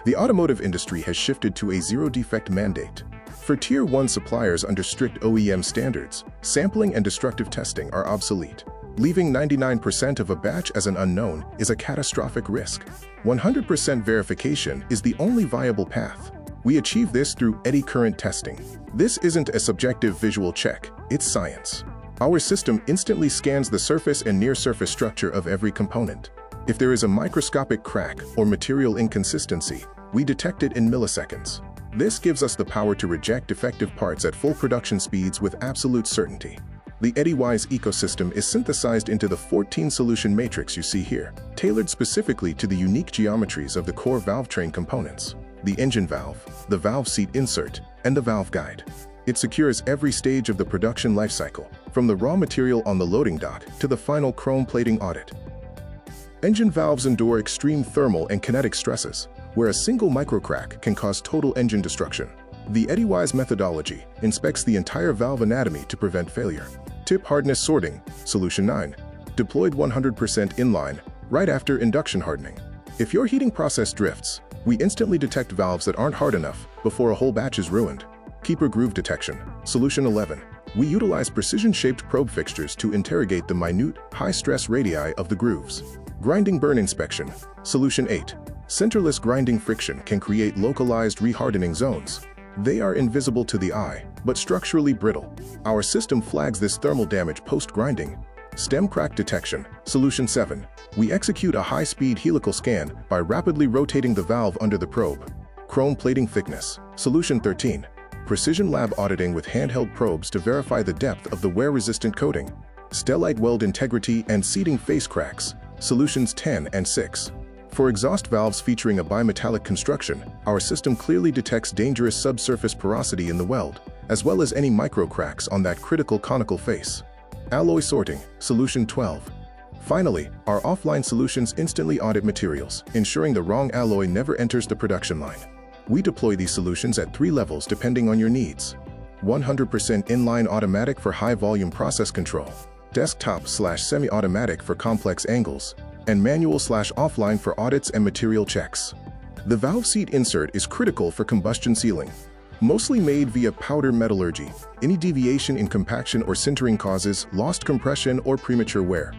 The automotive industry has shifted to a zero-defect mandate. For Tier 1 suppliers under strict OEM standards, sampling and destructive testing are obsolete. Leaving 99% of a batch as an unknown is a catastrophic risk. 100% verification is the only viable path. We achieve this through Eddy Current Testing. This isn't a subjective visual check, it's science. Our system instantly scans the surface and near-surface structure of every component. If there is a microscopic crack or material inconsistency, we detect it in milliseconds. This gives us the power to reject defective parts at full production speeds with absolute certainty. The EddyWise ecosystem is synthesized into the 14-solution matrix you see here, tailored specifically to the unique geometries of the core Valvetrain components: the engine valve, the valve seat insert, and the valve guide. It secures every stage of the production lifecycle, from the raw material on the loading dock to the final chrome plating audit. Engine valves endure extreme thermal and kinetic stresses, where a single microcrack can cause total engine destruction. The EddyWise methodology inspects the entire valve anatomy to prevent failure. Tip hardness sorting, Solution 9, deployed 100% inline, right after induction hardening. If your heating process drifts, we instantly detect valves that aren't hard enough before a whole batch is ruined. Keeper groove detection, Solution 11. We utilize precision-shaped probe fixtures to interrogate the minute, high-stress radii of the grooves. Grinding burn inspection, Solution 8. Centerless grinding friction can create localized rehardening zones. They are invisible to the eye, but structurally brittle. Our system flags this thermal damage post-grinding. Stem crack detection, Solution 7. We execute a high-speed helical scan by rapidly rotating the valve under the probe. Chrome plating thickness, Solution 13. Precision lab auditing with handheld probes to verify the depth of the wear-resistant coating. Stellite weld integrity and seating face cracks, Solutions 10 and 6. For exhaust valves featuring a bimetallic construction, our system clearly detects dangerous subsurface porosity in the weld, as well as any micro cracks on that critical conical face. Alloy sorting, Solution 12. Finally, our offline solutions instantly audit materials, ensuring the wrong alloy never enters the production line. We deploy these solutions at 3 levels depending on your needs. 100% inline automatic for high-volume process control, desktop/semi-automatic for complex angles, and manual/offline for audits and material checks. The valve seat insert is critical for combustion sealing. Mostly made via powder metallurgy, any deviation in compaction or sintering causes lost compression or premature wear.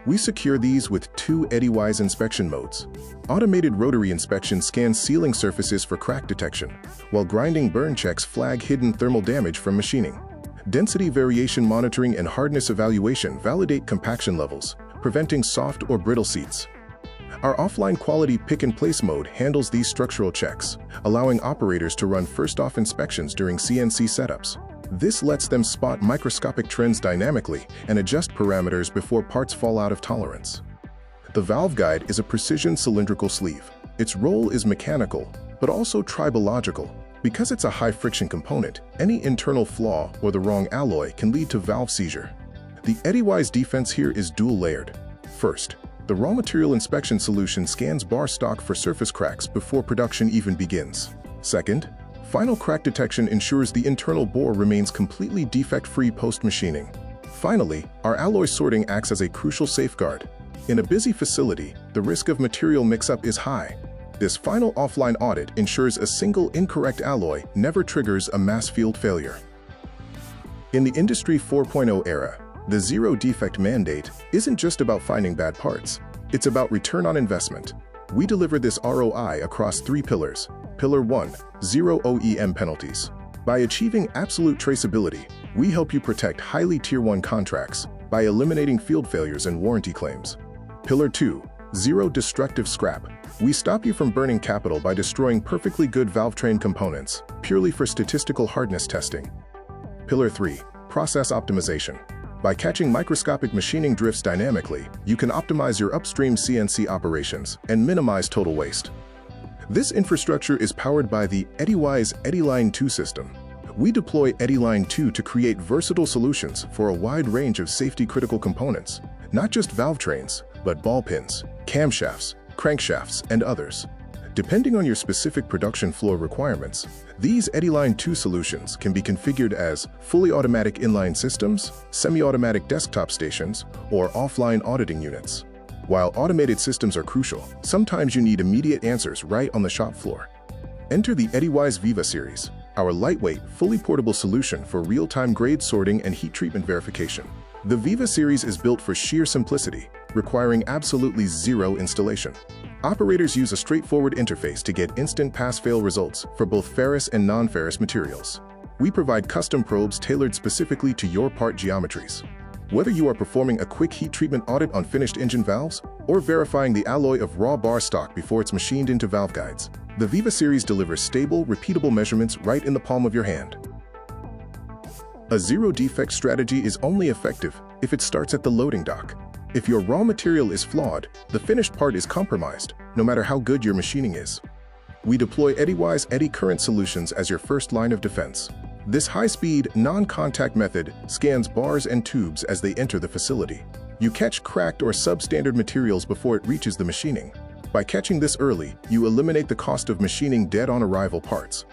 We secure these with 2 EddyWise inspection modes. Automated rotary inspection scans sealing surfaces for crack detection, while grinding burn checks flag hidden thermal damage from machining. Density variation monitoring and hardness evaluation validate compaction levels, preventing soft or brittle seats. Our offline quality pick-and-place mode handles these structural checks, allowing operators to run first-off inspections during CNC setups. This lets them spot microscopic trends dynamically and adjust parameters before parts fall out of tolerance. The valve guide is a precision cylindrical sleeve. Its role is mechanical, but also tribological. Because it's a high-friction component, any internal flaw or the wrong alloy can lead to valve seizure. The EddyWise defense here is dual-layered. First, the raw material inspection solution scans bar stock for surface cracks before production even begins. Second, final crack detection ensures the internal bore remains completely defect-free post-machining. Finally, our alloy sorting acts as a crucial safeguard. In a busy facility, the risk of material mix-up is high. This final offline audit ensures a single incorrect alloy never triggers a mass field failure. In the Industry 4.0 era, the zero-defect mandate isn't just about finding bad parts. It's about return on investment. We deliver this ROI across 3 pillars. Pillar 1, zero OEM penalties. By achieving absolute traceability, we help you protect highly Tier 1 contracts by eliminating field failures and warranty claims. Pillar 2, zero destructive scrap. We stop you from burning capital by destroying perfectly good Valvetrain components, purely for statistical hardness testing. Pillar 3, process optimization. By catching microscopic machining drifts dynamically, you can optimize your upstream CNC operations and minimize total waste. This infrastructure is powered by the EddyWise EddyLine 2 system. We deploy EddyLine 2 to create versatile solutions for a wide range of safety-critical components, not just valve trains, but ball pins, camshafts, crankshafts, and others. Depending on your specific production floor requirements, these EddyLine 2 solutions can be configured as fully automatic inline systems, semi-automatic desktop stations, or offline auditing units. While automated systems are crucial, sometimes you need immediate answers right on the shop floor. Enter the EddyWise Viva series, our lightweight, fully portable solution for real-time grade sorting and heat treatment verification. The Viva series is built for sheer simplicity, requiring absolutely zero installation. Operators use a straightforward interface to get instant pass-fail results for both ferrous and non-ferrous materials. We provide custom probes tailored specifically to your part geometries. Whether you are performing a quick heat treatment audit on finished engine valves or verifying the alloy of raw bar stock before it's machined into valve guides, the Viva series delivers stable, repeatable measurements right in the palm of your hand. A zero-defect strategy is only effective if it starts at the loading dock. If your raw material is flawed, the finished part is compromised, no matter how good your machining is. We deploy EddyWise Eddy Current solutions as your first line of defense. This high-speed, non-contact method scans bars and tubes as they enter the facility. You catch cracked or substandard materials before it reaches the machining. By catching this early, you eliminate the cost of machining dead-on-arrival parts.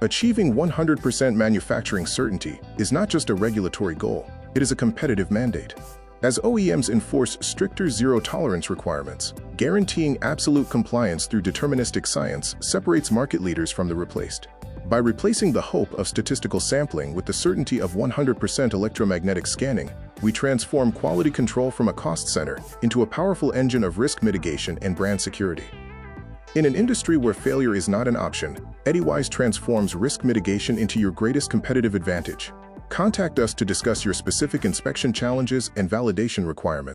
Achieving 100% manufacturing certainty is not just a regulatory goal, it is a competitive mandate. As OEMs enforce stricter zero-tolerance requirements, guaranteeing absolute compliance through deterministic science separates market leaders from the replaced. By replacing the hope of statistical sampling with the certainty of 100% electromagnetic scanning, we transform quality control from a cost center into a powerful engine of risk mitigation and brand security. In an industry where failure is not an option, EddyWise transforms risk mitigation into your greatest competitive advantage. Contact us to discuss your specific inspection challenges and validation requirements.